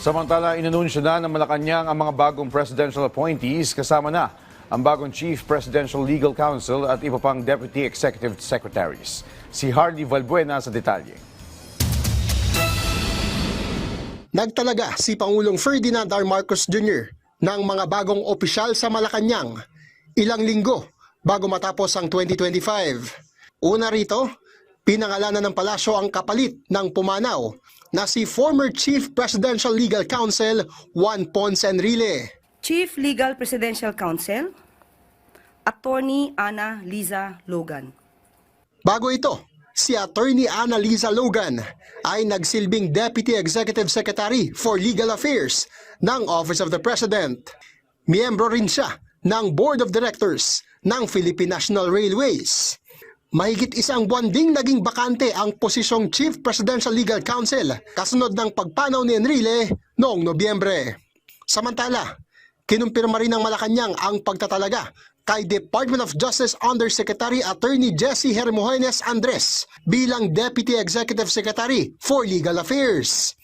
Samantala, inanunsyo na ng Malacanang ang mga bagong presidential appointees kasama na ang bagong Chief Presidential Legal Counsel at iba pang Deputy Executive Secretaries. Si Hardy Valbuena sa detalye. Nagtalaga si Pangulong Ferdinand R. Marcos Jr. ng mga bagong opisyal sa Malacanang ilang linggo bago matapos ang 2025. Una rito, pinangalanan ng palasyo ang kapalit ng pumanaw na si former Chief Presidential Legal Counsel Juan Ponce Enrile. Chief Legal Presidential Counsel, Attorney Ana Liza Logan. Bago ito, si Attorney Ana Liza Logan ay nagsilbing Deputy Executive Secretary for Legal Affairs ng Office of the President. Miyembro rin siya ng Board of Directors ng Philippine National Railways. Mahigit isang buwan ding naging bakante ang posisyong Chief Presidential Legal Counsel kasunod ng pagpanaw ni Enrile noong Nobyembre. Samantala, kinumpirma rin ng Malacanang ang pagtatalaga kay Department of Justice Undersecretary Attorney Jessie Hermogenes Andres bilang Deputy Executive Secretary for Legal Affairs.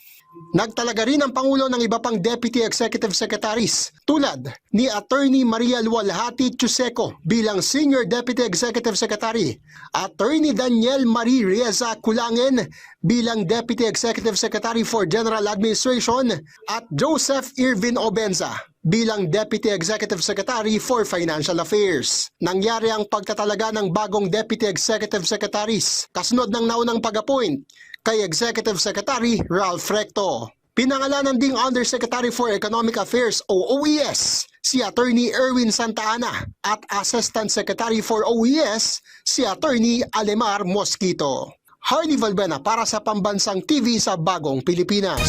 Nagtalaga rin ang Pangulo ng iba pang Deputy Executive Secretaries tulad ni Attorney Maria Lualhati Chuseco bilang Senior Deputy Executive Secretary, Attorney Daniel Marie Reza Kulangen bilang Deputy Executive Secretary for General Administration at Joseph Irvin Obenza bilang Deputy Executive Secretary for Financial Affairs. Nangyari ang pagtatalaga ng bagong Deputy Executive Secretaries kasunod ng naunang pag-appoint kay Executive Secretary Ralph Recto. Pinangalanan ding Undersecretary for Economic Affairs o OES si Attorney Erwin Santa Ana at Assistant Secretary for OES si Attorney Alemar Mosquito. Hardy Valbuena para sa Pambansang TV sa Bagong Pilipinas.